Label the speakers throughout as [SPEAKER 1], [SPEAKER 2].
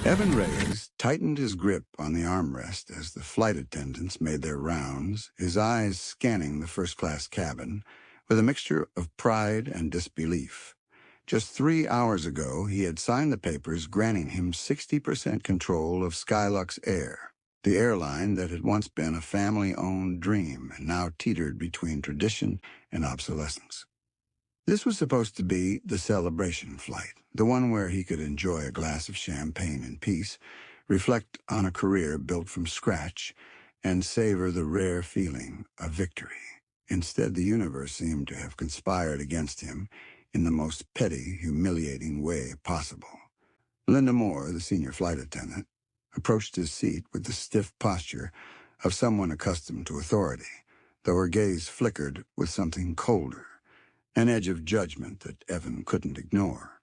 [SPEAKER 1] Evan Reyes tightened his grip on the armrest as the flight attendants made their rounds, his eyes scanning the first-class cabin with a mixture of pride and disbelief. Just 3 hours ago, he had signed the papers granting him 60% control of Skylux Air, the airline that had once been a family-owned dream and now teetered between tradition and obsolescence. This was supposed to be the celebration flight, the one where he could enjoy a glass of champagne in peace, reflect on a career built from scratch, and savor the rare feeling of victory. Instead, the universe seemed to have conspired against him in the most petty, humiliating way possible. Linda Moore, the senior flight attendant, approached his seat with the stiff posture of someone accustomed to authority, though her gaze flickered with something colder, an edge of judgment that Evan couldn't ignore.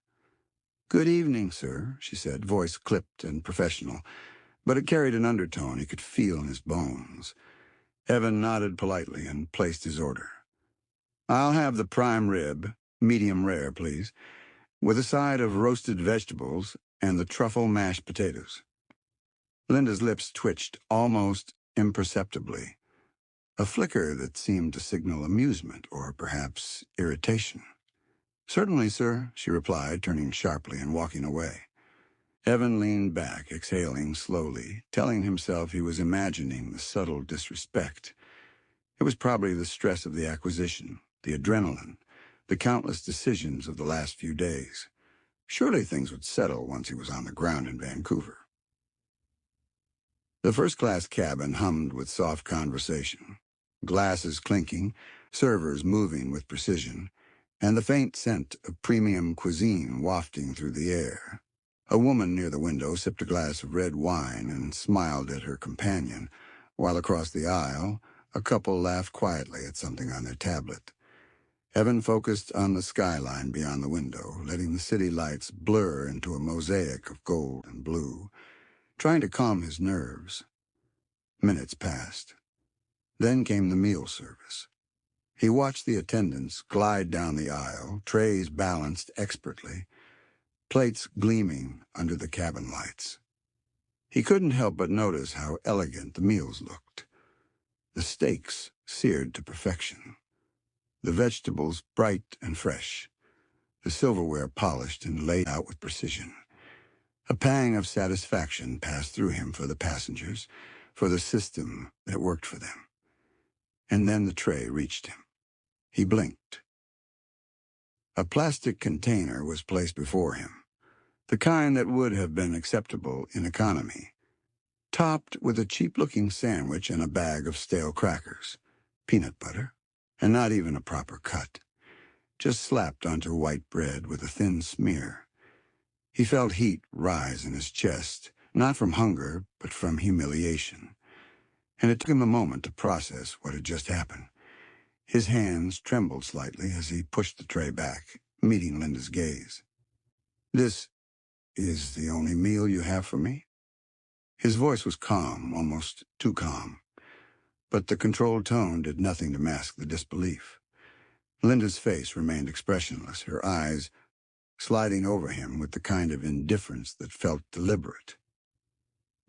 [SPEAKER 1] "Good evening, sir," she said, voice clipped and professional, but it carried an undertone he could feel in his bones. Evan nodded politely and placed his order. "I'll have the prime rib, medium rare, please, with a side of roasted vegetables and the truffle mashed potatoes." Linda's lips twitched almost imperceptibly, a flicker that seemed to signal amusement or perhaps irritation. "Certainly, sir," she replied, turning sharply and walking away. Evan leaned back, exhaling slowly, telling himself he was imagining the subtle disrespect. It was probably the stress of the acquisition, the adrenaline, the countless decisions of the last few days. Surely things would settle once he was on the ground in Vancouver. The first-class cabin hummed with soft conversation, glasses clinking, servers moving with precision, and the faint scent of premium cuisine wafting through the air. A woman near the window sipped a glass of red wine and smiled at her companion, while across the aisle, a couple laughed quietly at something on their tablet. Evan focused on the skyline beyond the window, letting the city lights blur into a mosaic of gold and blue, trying to calm his nerves. Minutes passed. Then came the meal service. He watched the attendants glide down the aisle, trays balanced expertly, plates gleaming under the cabin lights. He couldn't help but notice how elegant the meals looked. The steaks seared to perfection, the vegetables bright and fresh, the silverware polished and laid out with precision. A pang of satisfaction passed through him for the passengers, for the system that worked for them. And then the tray reached him. He blinked. A plastic container was placed before him, the kind that would have been acceptable in economy, topped with a cheap-looking sandwich and a bag of stale crackers, peanut butter, and not even a proper cut, just slapped onto white bread with a thin smear. He felt heat rise in his chest, not from hunger, but from humiliation, and it took him a moment to process what had just happened. His hands trembled slightly as he pushed the tray back, meeting Linda's gaze. "This is the only meal you have for me?" His voice was calm, almost too calm, but the controlled tone did nothing to mask the disbelief. Linda's face remained expressionless, her eyes sliding over him with the kind of indifference that felt deliberate.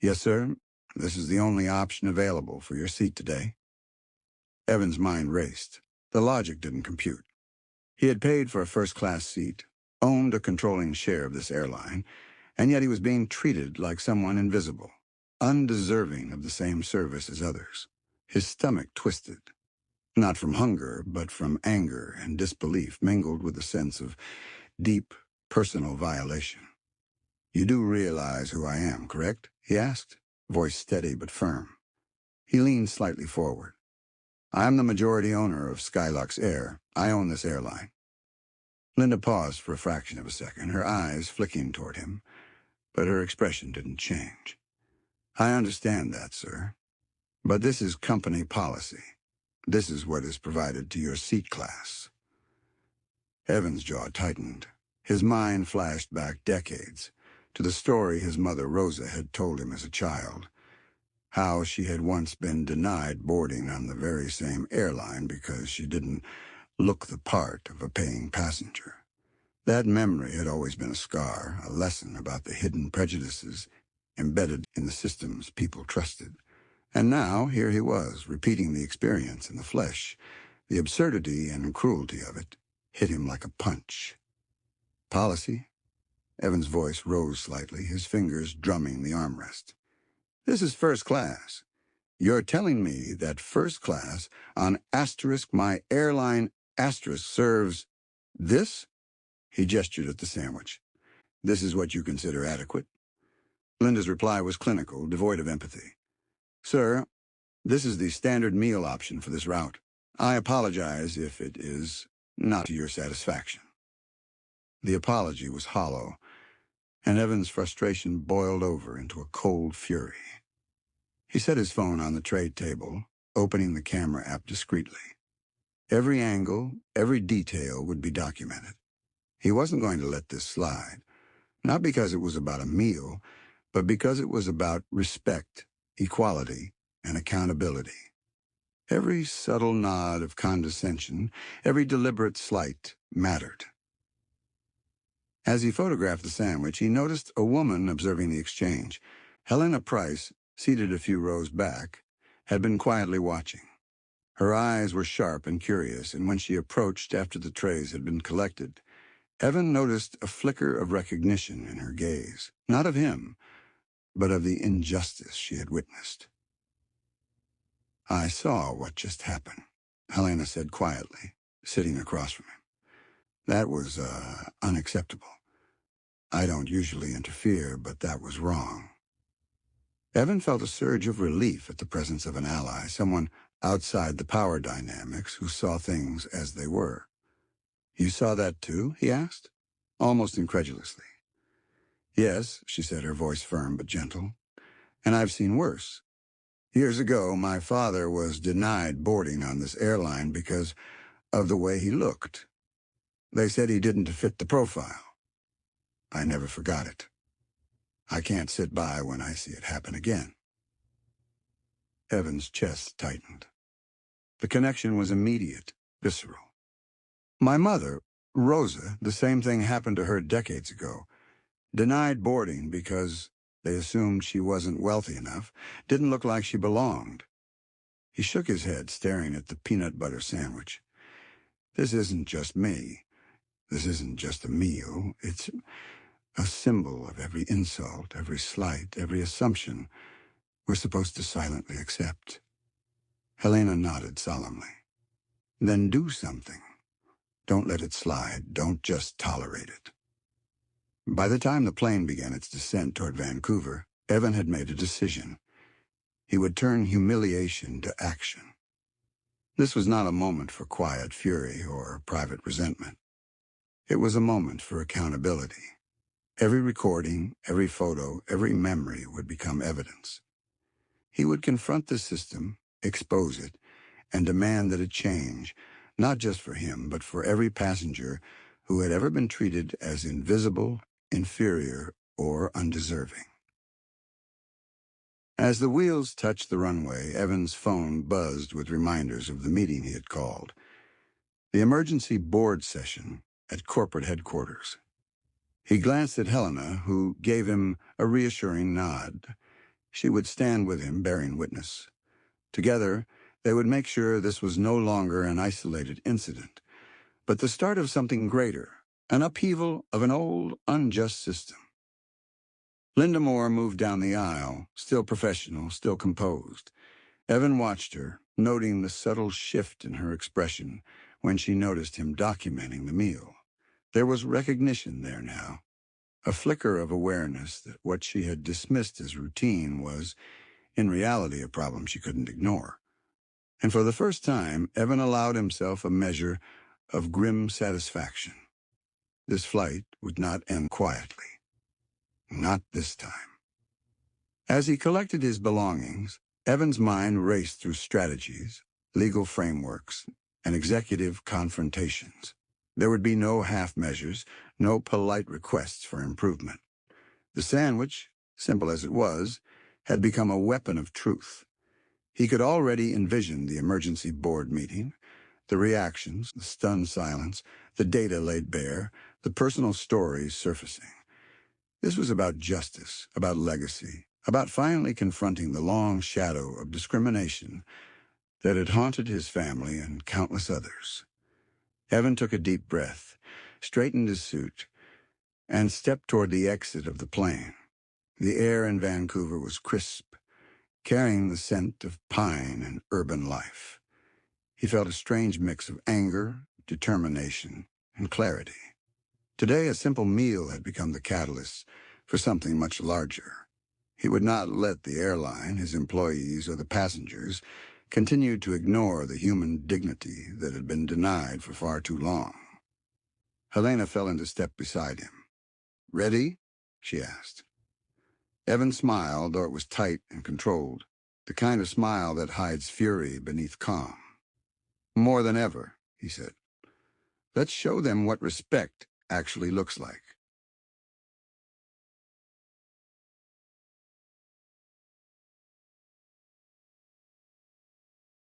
[SPEAKER 1] "Yes, sir. This is the only option available for your seat today." Evan's mind raced. The logic didn't compute. He had paid for a first-class seat, owned a controlling share of this airline, and yet he was being treated like someone invisible, undeserving of the same service as others. His stomach twisted, not from hunger, but from anger and disbelief mingled with a sense of deep, personal violation. "You do realize who I am, correct?" he asked, voice steady but firm. He leaned slightly forward. "I'm the majority owner of Skylux Air. I own this airline." Linda paused for a fraction of a second, her eyes flicking toward him, but her expression didn't change. "I understand that, sir. But this is company policy. This is what is provided to your seat class." Evan's jaw tightened. His mind flashed back decades, to the story his mother Rosa had told him as a child, how she had once been denied boarding on the very same airline because she didn't look the part of a paying passenger. That memory had always been a scar, a lesson about the hidden prejudices embedded in the systems people trusted. And now, here he was, repeating the experience in the flesh. The absurdity and cruelty of it hit him like a punch. Policy? Evan's voice rose slightly, his fingers drumming the armrest. This is first class. You're telling me that first class on my airline serves this? He gestured at the sandwich. This is what you consider adequate? Linda's reply was clinical, devoid of empathy. Sir, this is the standard meal option for this route. I apologize if it is not to your satisfaction. The apology was hollow, and Evan's frustration boiled over into a cold fury. He set his phone on the tray table, opening the camera app discreetly. Every angle, every detail would be documented. He wasn't going to let this slide, not because it was about a meal, but because it was about respect, equality, and accountability. Every subtle nod of condescension, every deliberate slight mattered. As he photographed the sandwich, he noticed a woman observing the exchange. Helena Price, seated a few rows back, had been quietly watching. Her eyes were sharp and curious, and when she approached after the trays had been collected, Evan noticed a flicker of recognition in her gaze, not of him, but of the injustice she had witnessed. I saw what just happened, Helena said quietly, sitting across from him. That was, unacceptable. I don't usually interfere, but that was wrong. Evan felt a surge of relief at the presence of an ally, someone outside the power dynamics who saw things as they were. You saw that too? He asked, almost incredulously. Yes, she said, her voice firm but gentle. And I've seen worse. Years ago, my father was denied boarding on this airline because of the way he looked. They said he didn't fit the profile. I never forgot it. I can't sit by when I see it happen again. Evan's chest tightened. The connection was immediate, visceral. My mother, Rosa, the same thing happened to her decades ago. Denied boarding because they assumed she wasn't wealthy enough, didn't look like she belonged. He shook his head, staring at the peanut butter sandwich. This isn't just me. This isn't just a meal. It's a symbol of every insult, every slight, every assumption we're supposed to silently accept. Helena nodded solemnly. Then do something. Don't let it slide. Don't just tolerate it. By the time the plane began its descent toward Vancouver, Evan had made a decision. He would turn humiliation to action. This was not a moment for quiet fury or private resentment. It was a moment for accountability. Every recording, every photo, every memory would become evidence. He would confront the system, expose it, and demand that it change, not just for him, but for every passenger who had ever been treated as invisible, inferior, or undeserving. As the wheels touched the runway, Evan's phone buzzed with reminders of the meeting he had called. The emergency board session at corporate headquarters. He glanced at Helena, who gave him a reassuring nod. She would stand with him, bearing witness. Together, they would make sure this was no longer an isolated incident, but the start of something greater, an upheaval of an old, unjust system. Linda Moore moved down the aisle, still professional, still composed. Evan watched her, noting the subtle shift in her expression when she noticed him documenting the meal. There was recognition there now, a flicker of awareness that what she had dismissed as routine was, in reality, a problem she couldn't ignore. And for the first time, Evan allowed himself a measure of grim satisfaction. This flight would not end quietly. Not this time. As he collected his belongings, Evan's mind raced through strategies, legal frameworks, and executive confrontations. There would be no half measures, no polite requests for improvement. The sandwich, simple as it was, had become a weapon of truth. He could already envision the emergency board meeting, the reactions, the stunned silence, the data laid bare, the personal stories surfacing. This was about justice, about legacy, about finally confronting the long shadow of discrimination that had haunted his family and countless others. Evan took a deep breath, straightened his suit, and stepped toward the exit of the plane. The air in Vancouver was crisp, carrying the scent of pine and urban life. He felt a strange mix of anger, determination, and clarity. Today, a simple meal had become the catalyst for something much larger. He would not let the airline, his employees, or the passengers continue to ignore the human dignity that had been denied for far too long. Helena fell into step beside him. "Ready?" she asked. Evan smiled, though it was tight and controlled, the kind of smile that hides fury beneath calm. "More than ever," he said. "Let's show them what respect actually looks like."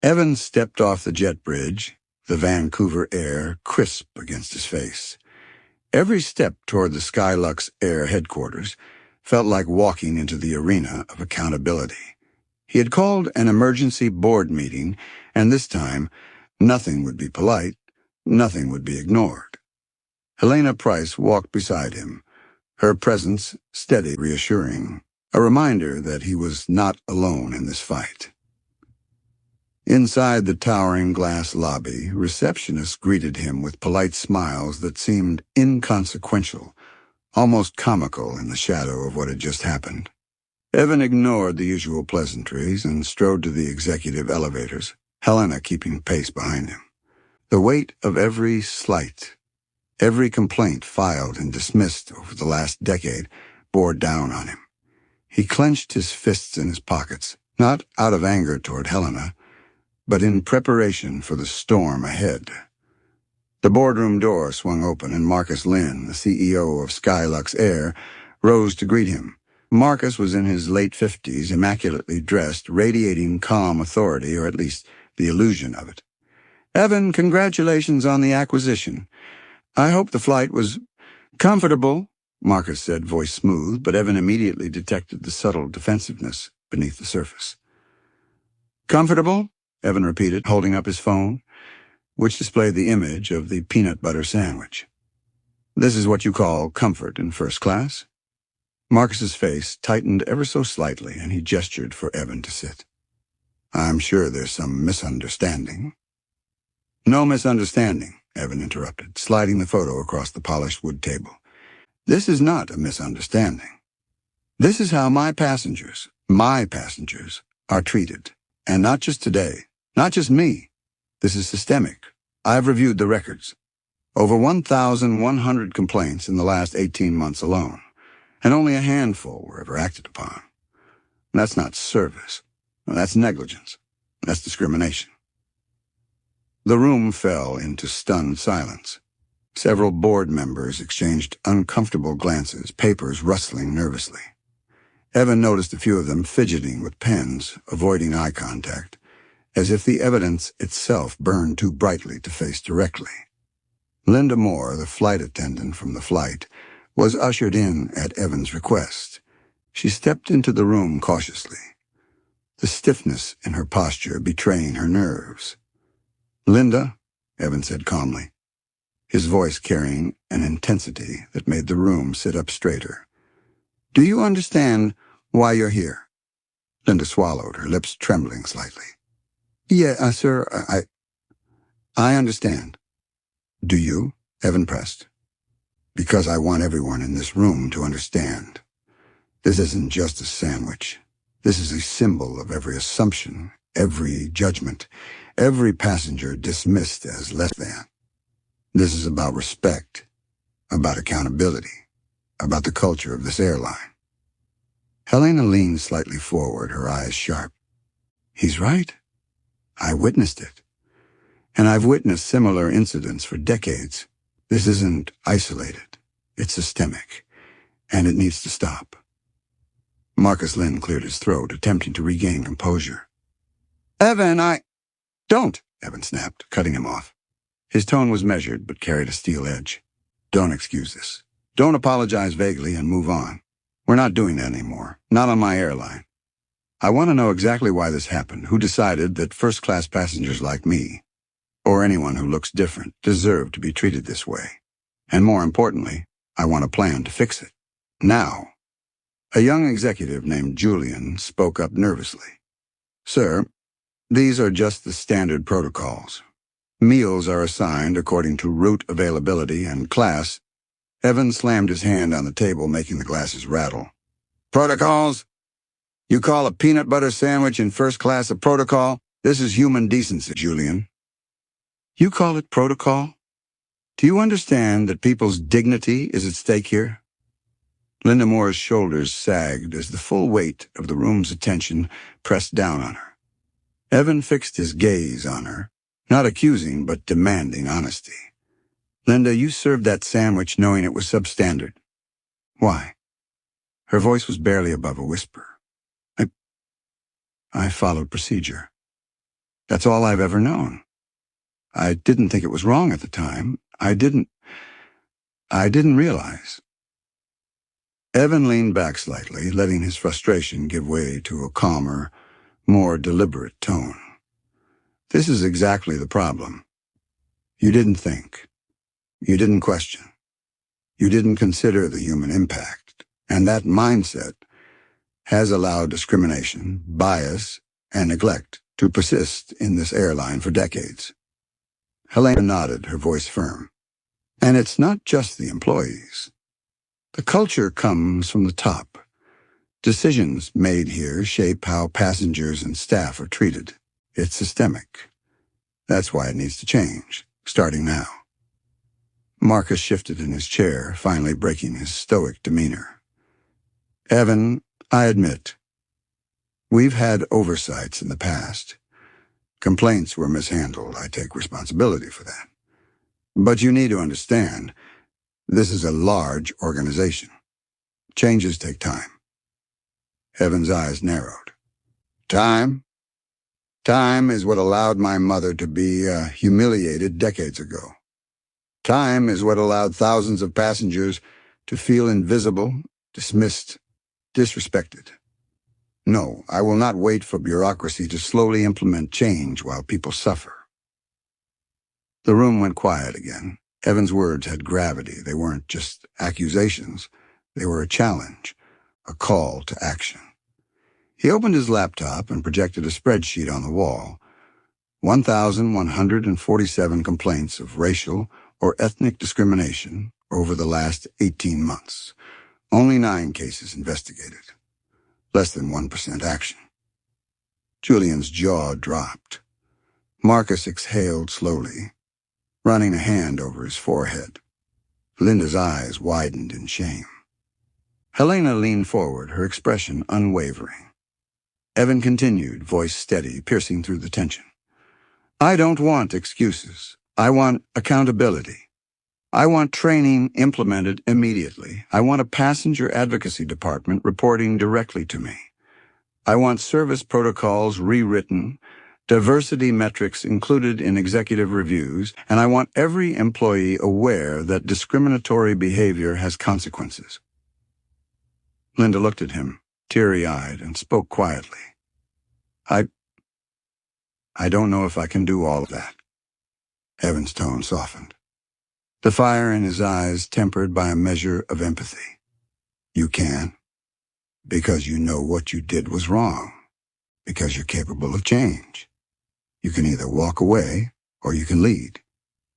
[SPEAKER 1] Evan stepped off the jet bridge, the Vancouver air crisp against his face. Every step toward the Skylux Air headquarters felt like walking into the arena of accountability. He had called an emergency board meeting, and this time, nothing would be polite, nothing would be ignored. Helena Price walked beside him, her presence steady, reassuring, a reminder that he was not alone in this fight. Inside the towering glass lobby, receptionists greeted him with polite smiles that seemed inconsequential, almost comical in the shadow of what had just happened. Evan ignored the usual pleasantries and strode to the executive elevators, Helena keeping pace behind him. The weight of every slight, every complaint filed and dismissed over the last decade bore down on him. He clenched his fists in his pockets, not out of anger toward Helena, but in preparation for the storm ahead. The boardroom door swung open, and Marcus Lynn, the CEO of Skylux Air, rose to greet him. Marcus was in his late 50s, immaculately dressed, radiating calm authority, or at least the illusion of it. "Evan, congratulations on the acquisition. I hope the flight was comfortable," Marcus said, voice smooth, but Evan immediately detected the subtle defensiveness beneath the surface. "Comfortable?" Evan repeated, holding up his phone, which displayed the image of the peanut butter sandwich. "This is what you call comfort in first class?" Marcus's face tightened ever so slightly, and he gestured for Evan to sit. "I'm sure there's some misunderstanding." "No misunderstanding," Evan interrupted, sliding the photo across the polished wood table. "This is not a misunderstanding. This is how my passengers, are treated. And not just today, not just me. This is systemic. I've reviewed the records. Over 1,100 complaints in the last 18 months alone, and only a handful were ever acted upon. That's not service. That's negligence. That's discrimination." The room fell into stunned silence. Several board members exchanged uncomfortable glances, papers rustling nervously. Evan noticed a few of them fidgeting with pens, avoiding eye contact, as if the evidence itself burned too brightly to face directly. Linda Moore, the flight attendant from the flight, was ushered in at Evan's request. She stepped into the room cautiously, the stiffness in her posture betraying her nerves. "Linda," Evan said calmly, his voice carrying an intensity that made the room sit up straighter. "Do you understand why you're here?" Linda swallowed, her lips trembling slightly. "Yeah, sir, I understand." "Do you?" Evan pressed. "Because I want everyone in this room to understand. This isn't just a sandwich. This is a symbol of every assumption, every judgment, every passenger dismissed as less than. This is about respect, about accountability, about the culture of this airline." Helena leaned slightly forward, her eyes sharp. "He's right. I witnessed it. And I've witnessed similar incidents for decades. This isn't isolated. It's systemic. And it needs to stop." Marcus Lynn cleared his throat, attempting to regain composure. "Evan, Don't," Evan snapped, cutting him off. His tone was measured, but carried a steel edge. "Don't excuse this. Don't apologize vaguely and move on. We're not doing that anymore. Not on my airline. I want to know exactly why this happened, who decided that first-class passengers like me, or anyone who looks different, deserve to be treated this way. And more importantly, I want a plan to fix it. Now. A young executive named Julian spoke up nervously. Sir, these are just the standard protocols. Meals are assigned according to route availability and class. Evan slammed his hand on the table, making the glasses rattle. Protocols? You call a peanut butter sandwich in first class a protocol? This is human decency, Julian. You call it protocol? Do you understand that people's dignity is at stake here? Linda Moore's shoulders sagged as the full weight of the room's attention pressed down on her. Evan fixed his gaze on her, not accusing but demanding honesty. Linda, you served that sandwich knowing it was substandard. Why? Her voice was barely above a whisper. I followed procedure. That's all I've ever known. I didn't think it was wrong at the time. I didn't realize. Evan leaned back slightly, letting his frustration give way to a calmer, more deliberate tone. This is exactly the problem. You didn't think. You didn't question. You didn't consider the human impact. And that mindset has allowed discrimination, bias, and neglect to persist in this airline for decades. Helena nodded, her voice firm. And it's not just the employees. The culture comes from the top. Decisions made here shape how passengers and staff are treated. It's systemic. That's why it needs to change, starting now. Marcus shifted in his chair, finally breaking his stoic demeanor. Evan, I admit, we've had oversights in the past. Complaints were mishandled. I take responsibility for that. But you need to understand, this is a large organization. Changes take time. Evan's eyes narrowed. Time? Time is what allowed my mother to be humiliated decades ago. Time is what allowed thousands of passengers to feel invisible, dismissed, disrespected. No, I will not wait for bureaucracy to slowly implement change while people suffer. The room went quiet again. Evan's words had gravity. They weren't just accusations. They were a challenge, a call to action. He opened his laptop and projected a spreadsheet on the wall. 1,147 complaints of racial or ethnic discrimination over the last 18 months. Only 9 cases investigated. Less than 1% action. Julian's jaw dropped. Marcus exhaled slowly, running a hand over his forehead. Linda's eyes widened in shame. Helena leaned forward, her expression unwavering. Evan continued, voice steady, piercing through the tension. I don't want excuses. I want accountability. I want training implemented immediately. I want a passenger advocacy department reporting directly to me. I want service protocols rewritten, diversity metrics included in executive reviews, and I want every employee aware that discriminatory behavior has consequences. Linda looked at him, teary-eyed, and spoke quietly. I don't know if I can do all of that. Evan's tone softened. The fire in his eyes tempered by a measure of empathy. You can, because you know what you did was wrong, because you're capable of change. You can either walk away or you can lead.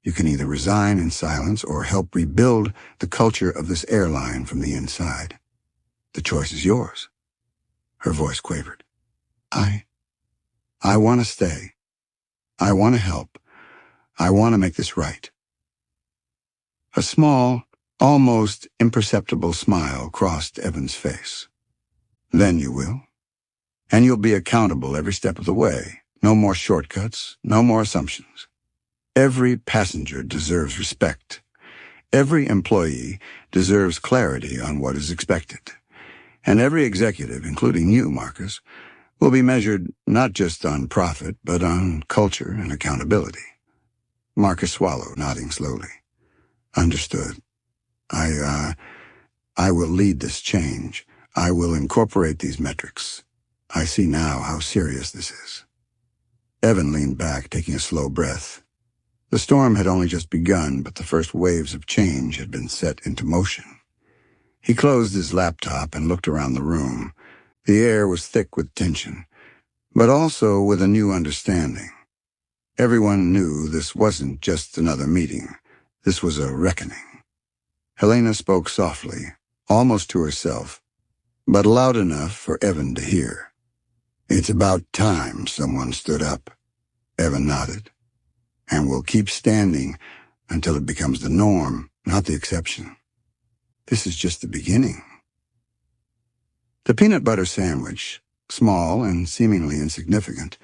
[SPEAKER 1] You can either resign in silence or help rebuild the culture of this airline from the inside. The choice is yours. Her voice quavered. I want to stay. I want to help. I want to make this right. A small, almost imperceptible smile crossed Evan's face. Then you will. And you'll be accountable every step of the way. No more shortcuts, no more assumptions. Every passenger deserves respect. Every employee deserves clarity on what is expected. And every executive, including you, Marcus, will be measured not just on profit, but on culture and accountability. Marcus swallowed, nodding slowly. Understood. I will lead this change. I will incorporate these metrics. I see now how serious this is." Evan leaned back, taking a slow breath. The storm had only just begun, but the first waves of change had been set into motion. He closed his laptop and looked around the room. The air was thick with tension, but also with a new understanding. Everyone knew this wasn't just another meeting. This was a reckoning. Helena spoke softly, almost to herself, but loud enough for Evan to hear. "It's about time someone stood up." Evan nodded. "And we'll keep standing until it becomes the norm, not the exception. This is just the beginning." The peanut butter sandwich, small and seemingly insignificant,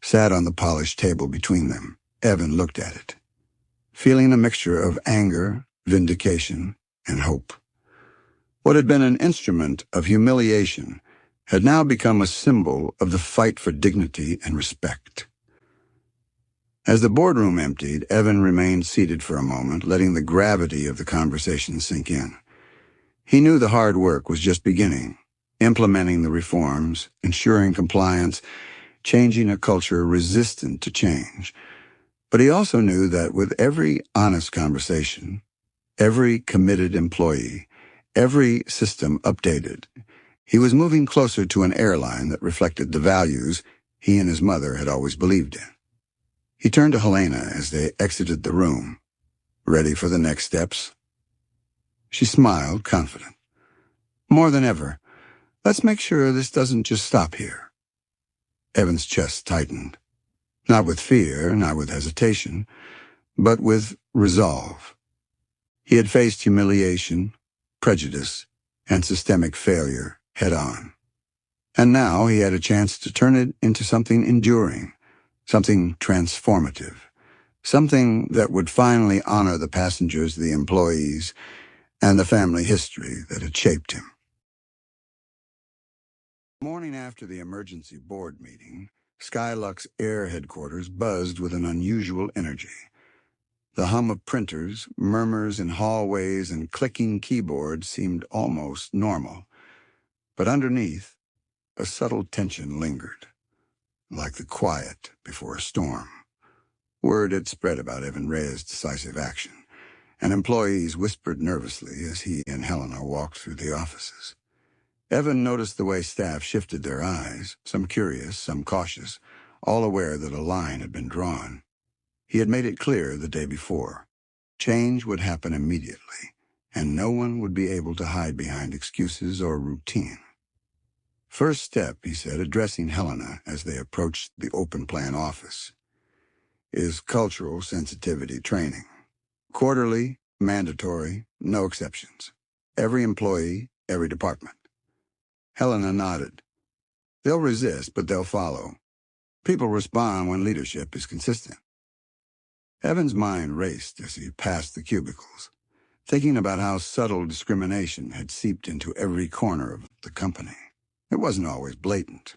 [SPEAKER 1] sat on the polished table between them. Evan looked at it, feeling a mixture of anger, vindication, and hope. What had been an instrument of humiliation had now become a symbol of the fight for dignity and respect. As the boardroom emptied, Evan remained seated for a moment, letting the gravity of the conversation sink in. He knew the hard work was just beginning, implementing the reforms, ensuring compliance, changing a culture resistant to change. But he also knew that with every honest conversation, every committed employee, every system updated, he was moving closer to an airline that reflected the values he and his mother had always believed in. He turned to Helena as they exited the room. "Ready for the next steps?" She smiled, confident. "More than ever. Let's make sure this doesn't just stop here." Evan's chest tightened. Not with fear, not with hesitation, but with resolve. He had faced humiliation, prejudice, and systemic failure head-on. And now he had a chance to turn it into something enduring, something transformative, something that would finally honor the passengers, the employees, and the family history that had shaped him. The morning after the emergency board meeting, Skyluck's Air headquarters buzzed with an unusual energy. The hum of printers, murmurs in hallways, and clicking keyboards seemed almost normal. But underneath, a subtle tension lingered, like the quiet before a storm. Word had spread about Evan Reyes' decisive action, and employees whispered nervously as he and Helena walked through the offices. Evan noticed the way staff shifted their eyes, some curious, some cautious, all aware that a line had been drawn. He had made it clear the day before. Change would happen immediately, and no one would be able to hide behind excuses or routine. "First step," he said, addressing Helena as they approached the open-plan office, "is cultural sensitivity training. Quarterly, mandatory, no exceptions. Every employee, every department." Helena nodded. "They'll resist, but they'll follow. People respond when leadership is consistent." Evan's mind raced as he passed the cubicles, thinking about how subtle discrimination had seeped into every corner of the company. It wasn't always blatant.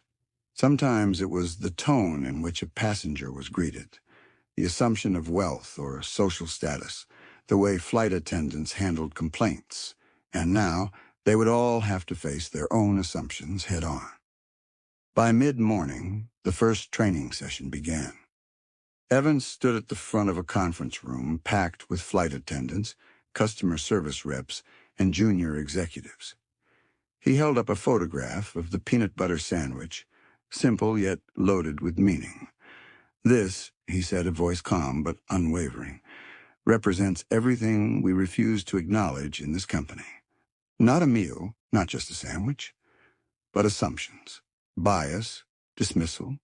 [SPEAKER 1] Sometimes it was the tone in which a passenger was greeted, the assumption of wealth or social status, the way flight attendants handled complaints, and now they would all have to face their own assumptions head-on. By mid-morning, the first training session began. Evans stood at the front of a conference room packed with flight attendants, customer service reps, and junior executives. He held up a photograph of the peanut butter sandwich, simple yet loaded with meaning. "This," he said, a voice calm but unwavering, "represents everything we refuse to acknowledge in this company. Not a meal, not just a sandwich, but assumptions, bias, dismissal,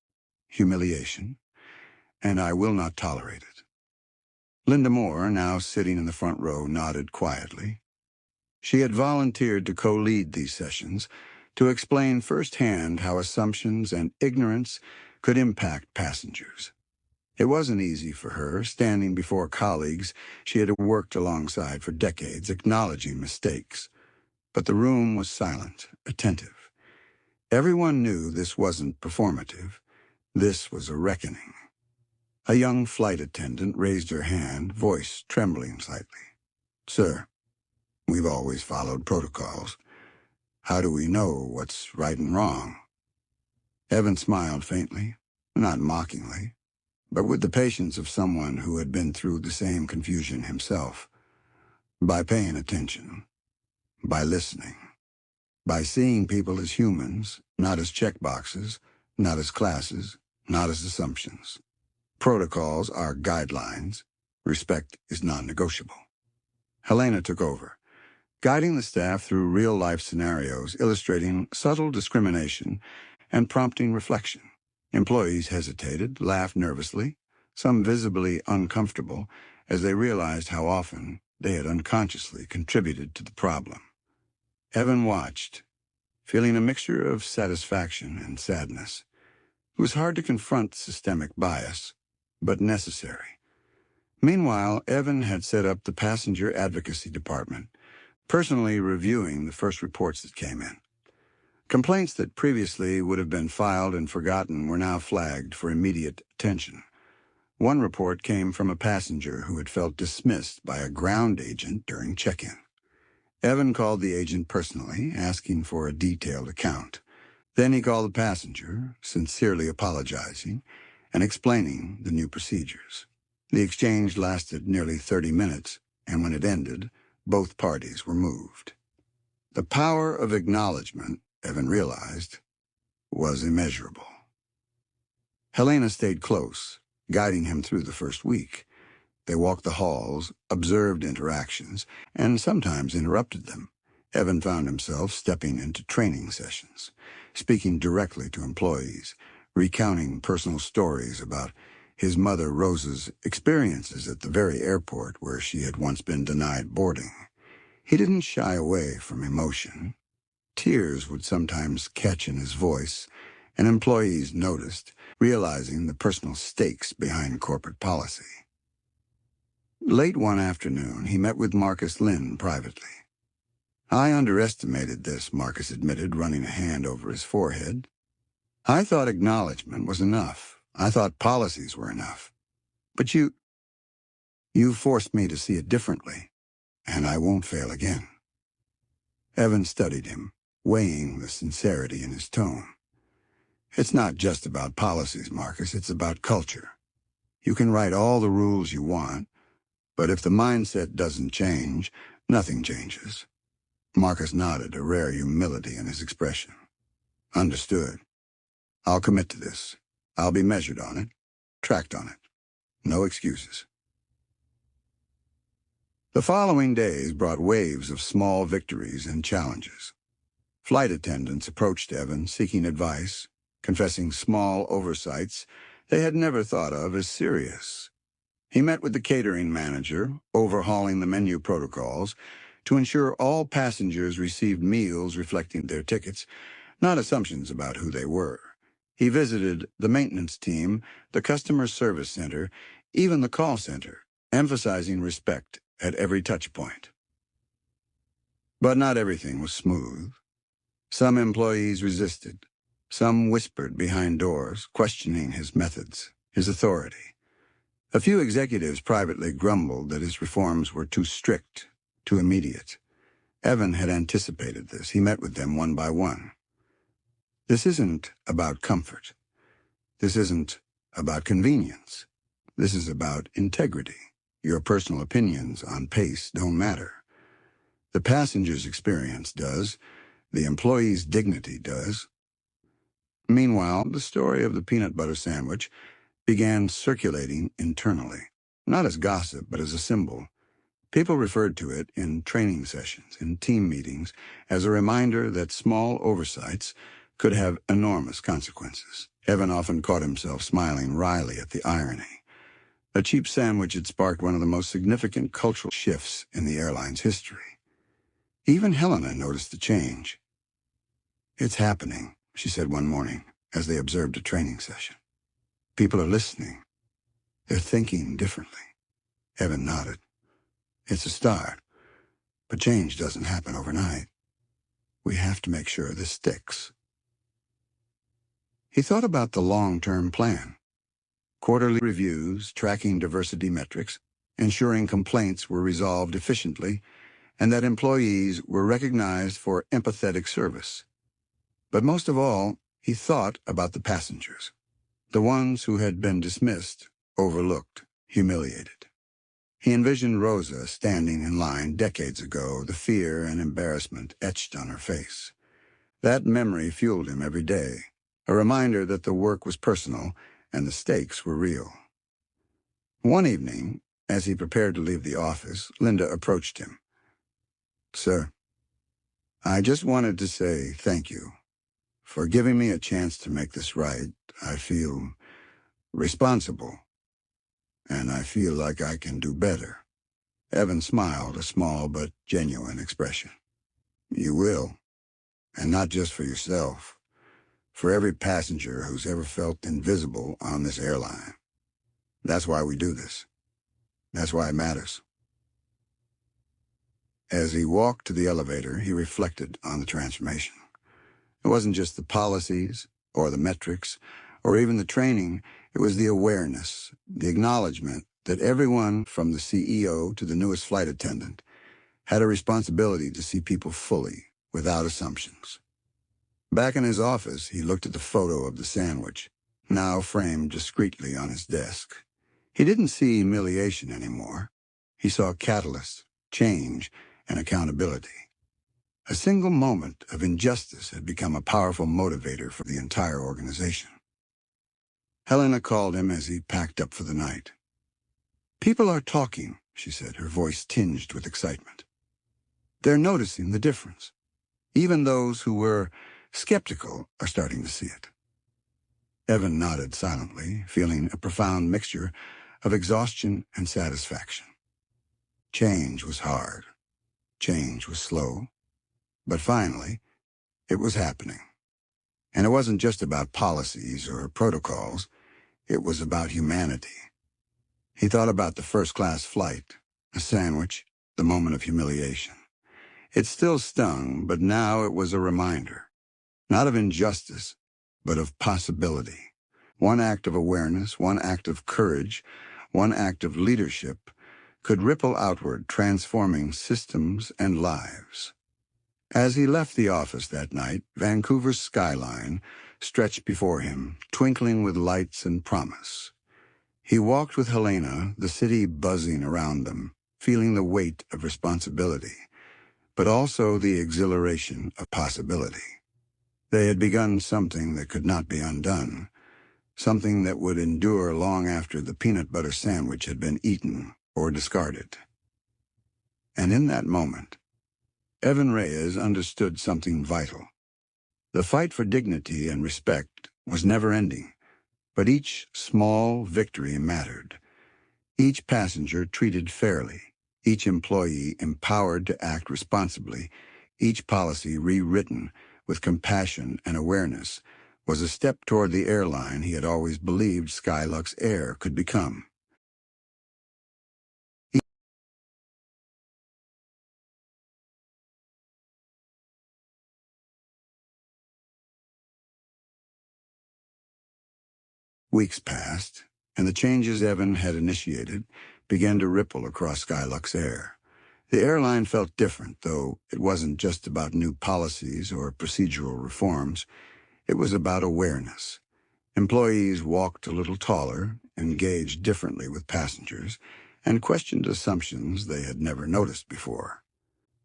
[SPEAKER 1] humiliation, and I will not tolerate it." Linda Moore, now sitting in the front row, nodded quietly. She had volunteered to co-lead these sessions, to explain firsthand how assumptions and ignorance could impact passengers. It wasn't easy for her, standing before colleagues she had worked alongside for decades, acknowledging mistakes. But the room was silent, attentive. Everyone knew this wasn't performative. This was a reckoning. A young flight attendant raised her hand, voice trembling slightly. "Sir, we've always followed protocols. How do we know what's right and wrong? Evan smiled faintly, not mockingly, but with the patience of someone who had been through the same confusion himself. By paying attention, by listening, by seeing people as humans, not as checkboxes, not as classes, not as assumptions. Protocols are guidelines. Respect is non-negotiable. Helena took over, guiding the staff through real-life scenarios illustrating subtle discrimination and prompting reflection. Employees hesitated, laughed nervously, some visibly uncomfortable, as they realized how often they had unconsciously contributed to the problem. Evan watched, feeling a mixture of satisfaction and sadness. It was hard to confront systemic bias, but necessary. Meanwhile, Evan had set up the passenger advocacy department, personally reviewing the first reports that came in. Complaints that previously would have been filed and forgotten were now flagged for immediate attention. One report came from a passenger who had felt dismissed by a ground agent during check-in. Evan called the agent personally, asking for a detailed account. Then he called the passenger, sincerely apologizing and explaining the new procedures. The exchange lasted nearly 30 minutes, and when it ended, both parties were moved. The power of acknowledgement, Evan realized, was immeasurable. Helena stayed close, guiding him through the first week. They walked the halls, observed interactions, and sometimes interrupted them. Evan found himself stepping into training sessions, speaking directly to employees, recounting personal stories about his mother Rose's experiences at the very airport where she had once been denied boarding. He didn't shy away from emotion. Tears would sometimes catch in his voice, and employees noticed, realizing the personal stakes behind corporate policy. Late one afternoon, he met with Marcus Lynn privately. "I underestimated this," Marcus admitted, running a hand over his forehead. "I thought acknowledgement was enough. I thought policies were enough. But you forced me to see it differently, and I won't fail again." Evan studied him, weighing the sincerity in his tone. "It's not just about policies, Marcus. It's about culture. You can write all the rules you want, but if the mindset doesn't change, nothing changes." Marcus nodded, a rare humility in his expression. "Understood. I'll commit to this. I'll be measured on it, tracked on it. No excuses." The following days brought waves of small victories and challenges. Flight attendants approached Evan, seeking advice, confessing small oversights they had never thought of as serious. He met with the catering manager, overhauling the menu protocols to ensure all passengers received meals reflecting their tickets, not assumptions about who they were. He visited the maintenance team, the customer service center, even the call center, emphasizing respect at every touch point. But not everything was smooth. Some employees resisted. Some whispered behind doors, questioning his methods, his authority. A few executives privately grumbled that his reforms were too strict, too immediate. Evan had anticipated this. He met with them one by one. "This isn't about comfort. This isn't about convenience. This is about integrity. Your personal opinions on pace don't matter. The passenger's experience does. The employee's dignity does." Meanwhile, the story of the peanut butter sandwich began circulating internally, not as gossip, but as a symbol. People referred to it in training sessions, in team meetings, as a reminder that small oversights could have enormous consequences. Evan often caught himself smiling wryly at the irony. A cheap sandwich had sparked one of the most significant cultural shifts in the airline's history. Even Helena noticed the change. "It's happening," she said one morning as they observed a training session. "People are listening. They're thinking differently." Evan nodded. "It's a start, but change doesn't happen overnight. We have to make sure this sticks." He thought about the long-term plan. Quarterly reviews, tracking diversity metrics, ensuring complaints were resolved efficiently, and that employees were recognized for empathetic service. But most of all, he thought about the passengers, the ones who had been dismissed, overlooked, humiliated. He envisioned Rosa standing in line decades ago, the fear and embarrassment etched on her face. That memory fueled him every day, a reminder that the work was personal and the stakes were real. One evening, as he prepared to leave the office, Linda approached him. "Sir, I just wanted to say thank you for giving me a chance to make this right. I feel responsible, and I feel like I can do better." Evan smiled, a small but genuine expression. "You will, and not just for yourself, for every passenger who's ever felt invisible on this airline. That's why we do this. That's why it matters." As he walked to the elevator, he reflected on the transformation. It wasn't just the policies, or the metrics, or even the training. It was the awareness, the acknowledgement that everyone, from the CEO to the newest flight attendant, had a responsibility to see people fully, without assumptions. Back in his office, he looked at the photo of the sandwich, now framed discreetly on his desk. He didn't see humiliation anymore. He saw catalyst, change, and accountability. A single moment of injustice had become a powerful motivator for the entire organization. Helena called him as he packed up for the night. "People are talking," she said, her voice tinged with excitement. "They're noticing the difference. Even those who were skeptical are starting to see it." Evan nodded silently, feeling a profound mixture of exhaustion and satisfaction. Change was hard. Change was slow. But finally, it was happening. And it wasn't just about policies or protocols. It was about humanity. He thought about the first-class flight, a sandwich, the moment of humiliation. It still stung, but now it was a reminder, not of injustice, but of possibility. One act of awareness, one act of courage, one act of leadership could ripple outward, transforming systems and lives. As he left the office that night, Vancouver's skyline stretched before him, twinkling with lights and promise. He walked with Helena, the city buzzing around them, feeling the weight of responsibility, but also the exhilaration of possibility. They had begun something that could not be undone, something that would endure long after the peanut butter sandwich had been eaten or discarded. And in that moment, Evan Reyes understood something vital. The fight for dignity and respect was never-ending, but each small victory mattered. Each passenger treated fairly, each employee empowered to act responsibly, each policy rewritten with compassion and awareness was a step toward the airline he had always believed Skylux Air could become. Weeks passed, and the changes Evan had initiated began to ripple across Skylux Air. The airline felt different, though it wasn't just about new policies or procedural reforms. It was about awareness. Employees walked a little taller, engaged differently with passengers, and questioned assumptions they had never noticed before.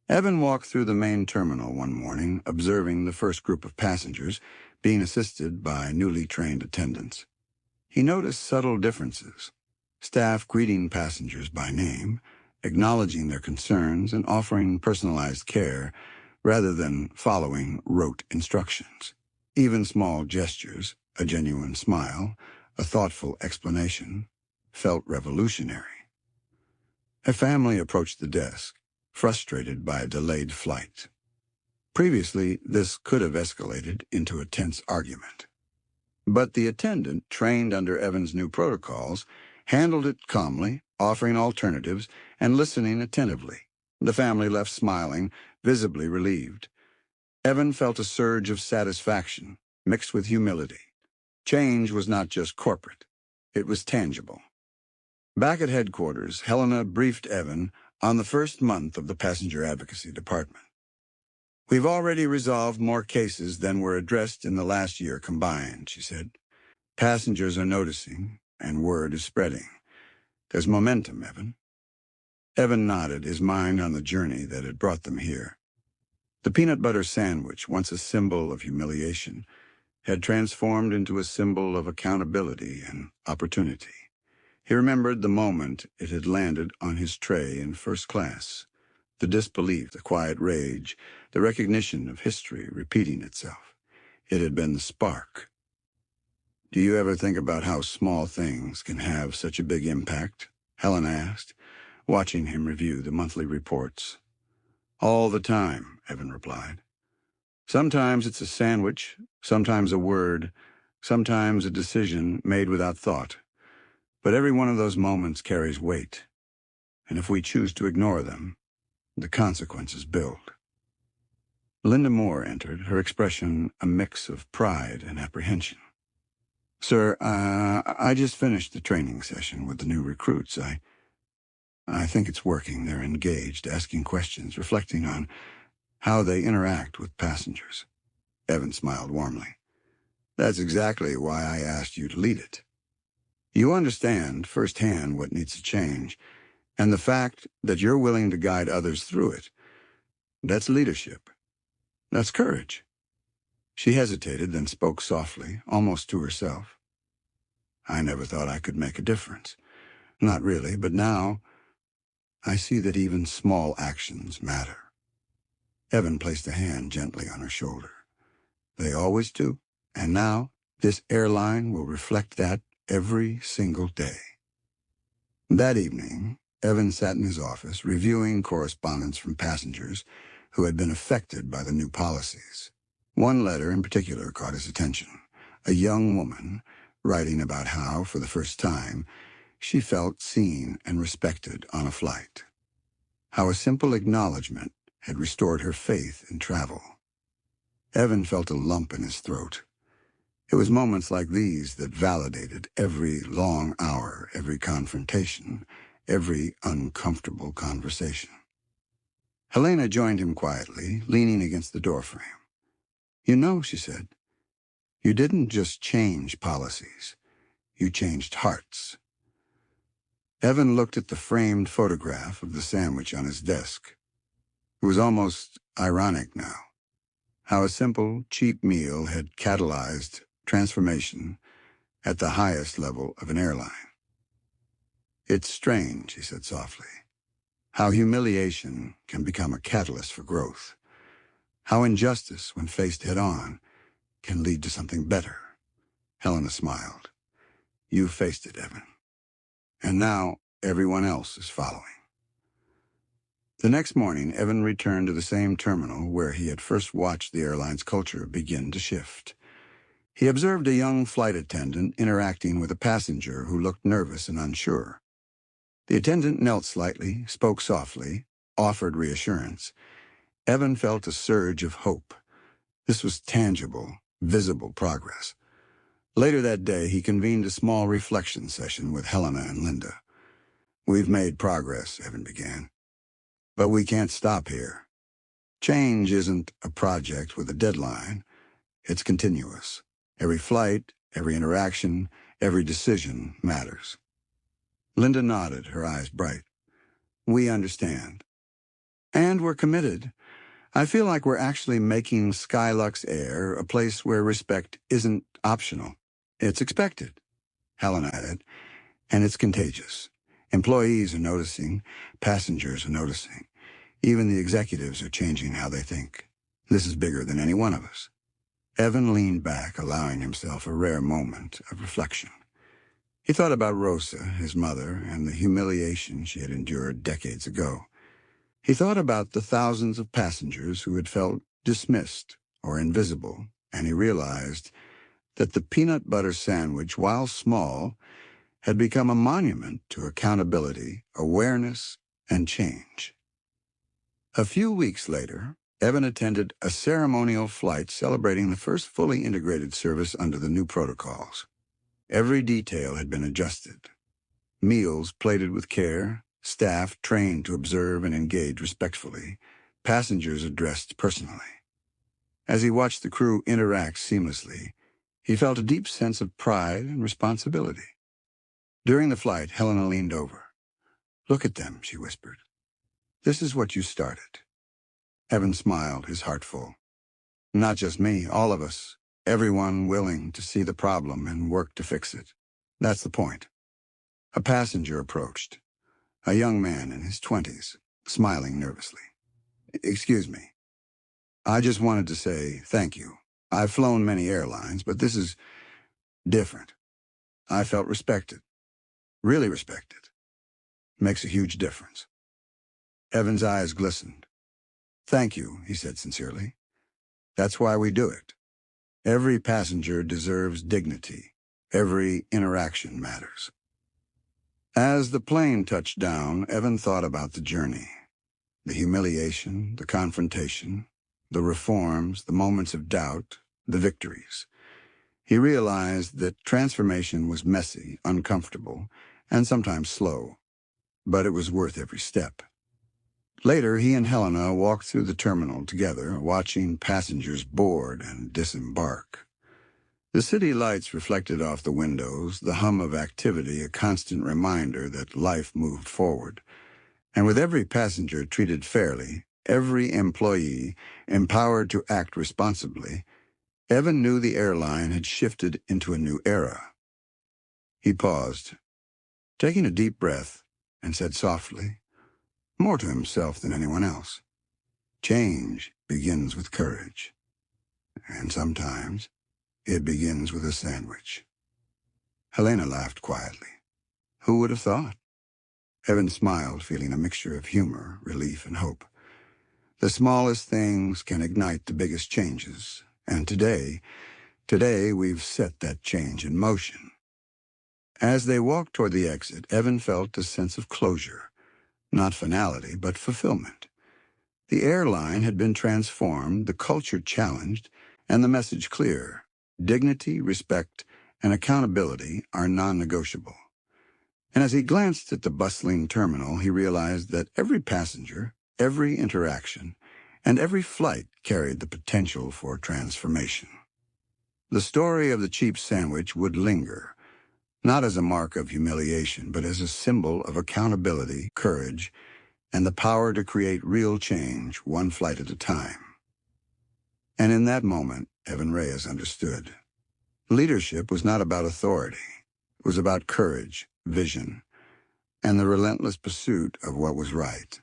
[SPEAKER 1] Evan walked through the main terminal one morning, observing the first group of passengers being assisted by newly trained attendants. He noticed subtle differences. Staff greeting passengers by name, acknowledging their concerns and offering personalized care rather than following rote instructions. Even small gestures, a genuine smile, a thoughtful explanation, felt revolutionary. A family approached the desk, frustrated by a delayed flight. Previously, this could have escalated into a tense argument. But the attendant, trained under Evan's new protocols, handled it calmly, offering alternatives and listening attentively. The family left smiling, visibly relieved. Evan felt a surge of satisfaction, mixed with humility. Change was not just corporate. It was tangible. Back at headquarters, Helena briefed Evan On the first month of the Passenger Advocacy Department. We've already resolved more cases than were addressed in the last year combined, she said. Passengers are noticing, and word is spreading. There's momentum, Evan. Evan nodded, his mind on the journey that had brought them here. The peanut butter sandwich, once a symbol of humiliation, had transformed into a symbol of accountability and opportunity. He remembered the moment it had landed on his tray in first class. The disbelief, the quiet rage, the recognition of history repeating itself. It had been the spark. Do you ever think about how small things can have such a big impact? Helen asked, watching him review the monthly reports. All the time, Evan replied. Sometimes it's a sandwich, sometimes a word, sometimes a decision made without thought. But every one of those moments carries weight, and if we choose to ignore them, the consequences build. Linda Moore entered, her expression a mix of pride and apprehension. Sir, I just finished the training session with the new recruits. I think it's working. They're engaged, asking questions, reflecting on how they interact with passengers. Evan smiled warmly. That's exactly why I asked you to lead it. You understand firsthand what needs to change, and the fact that you're willing to guide others through it, that's leadership. That's courage. She hesitated, then spoke softly, almost to herself. I never thought I could make a difference. Not really, but now I see that even small actions matter. Evan placed a hand gently on her shoulder. They always do, and now this airline will reflect that every single day. That evening, Evan sat in his office reviewing correspondence from passengers who had been affected by the new policies. One letter in particular caught his attention. A young woman writing about how, for the first time, she felt seen and respected on a flight. How a simple acknowledgement had restored her faith in travel. Evan felt a lump in his throat. It was moments like these that validated every long hour, every confrontation, every uncomfortable conversation. Helena joined him quietly, leaning against the doorframe. You know, she said, you didn't just change policies. You changed hearts. Evan looked at the framed photograph of the sandwich on his desk. It was almost ironic now. How a simple, cheap meal had catalyzed transformation at the highest level of an airline. It's strange, he said softly, how humiliation can become a catalyst for growth. How injustice, when faced head-on, can lead to something better. Helena smiled. You faced it, Evan. And now everyone else is following. The next morning, Evan returned to the same terminal where he had first watched the airline's culture begin to shift. He observed a young flight attendant interacting with a passenger who looked nervous and unsure. The attendant knelt slightly, spoke softly, offered reassurance. Evan felt a surge of hope. This was tangible, visible progress. Later that day, he convened a small reflection session with Helena and Linda. We've made progress, Evan began. But we can't stop here. Change isn't a project with a deadline. It's continuous. Every flight, every interaction, every decision matters. Linda nodded, her eyes bright. We understand. And we're committed. I feel like we're actually making Skylux Air a place where respect isn't optional. It's expected, Helen added, and it's contagious. Employees are noticing, passengers are noticing. Even the executives are changing how they think. This is bigger than any one of us. Evan leaned back, allowing himself a rare moment of reflection. He thought about Rosa, his mother, and the humiliation she had endured decades ago. He thought about the thousands of passengers who had felt dismissed or invisible, and he realized that the peanut butter sandwich, while small, had become a monument to accountability, awareness, and change. A few weeks later, Evan attended a ceremonial flight celebrating the first fully integrated service under the new protocols. Every detail had been adjusted. Meals plated with care, staff trained to observe and engage respectfully, passengers addressed personally. As he watched the crew interact seamlessly, he felt a deep sense of pride and responsibility. During the flight, Helena leaned over. "Look at them," she whispered. "This is what you started." Evan smiled, his heart full. "Not just me, all of us. Everyone willing to see the problem and work to fix it. That's the point." A passenger approached. A young man in his 20s, smiling nervously. "Excuse me. I just wanted to say thank you. I've flown many airlines, but this is different. I felt respected. Really respected. Makes a huge difference." Evan's eyes glistened. "Thank you," he said sincerely. "That's why we do it. Every passenger deserves dignity. Every interaction matters." As the plane touched down, Evan thought about the journey. The humiliation, the confrontation, the reforms, the moments of doubt, the victories. He realized that transformation was messy, uncomfortable, and sometimes slow, but it was worth every step. Later, he and Helena walked through the terminal together, watching passengers board and disembark. The city lights reflected off the windows, the hum of activity a constant reminder that life moved forward. And with every passenger treated fairly, every employee empowered to act responsibly, Evan knew the airline had shifted into a new era. He paused, taking a deep breath, and said softly, more to himself than anyone else, "Change begins with courage. And sometimes it begins with a sandwich." Helena laughed quietly. Who would have thought? Evan smiled, feeling a mixture of humor, relief, and hope. The smallest things can ignite the biggest changes, and today we've set that change in motion. As they walked toward the exit, Evan felt a sense of closure, not finality, but fulfillment. The airline had been transformed, the culture challenged, and the message clear. Dignity, respect, and accountability are non-negotiable. And as he glanced at the bustling terminal, he realized that every passenger, every interaction, and every flight carried the potential for transformation. The story of the cheap sandwich would linger, not as a mark of humiliation, but as a symbol of accountability, courage, and the power to create real change, one flight at a time. And in that moment, Evan Reyes understood. Leadership was not about authority. It was about courage, vision, and the relentless pursuit of what was right,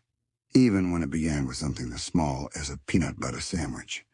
[SPEAKER 1] even when it began with something as small as a peanut butter sandwich.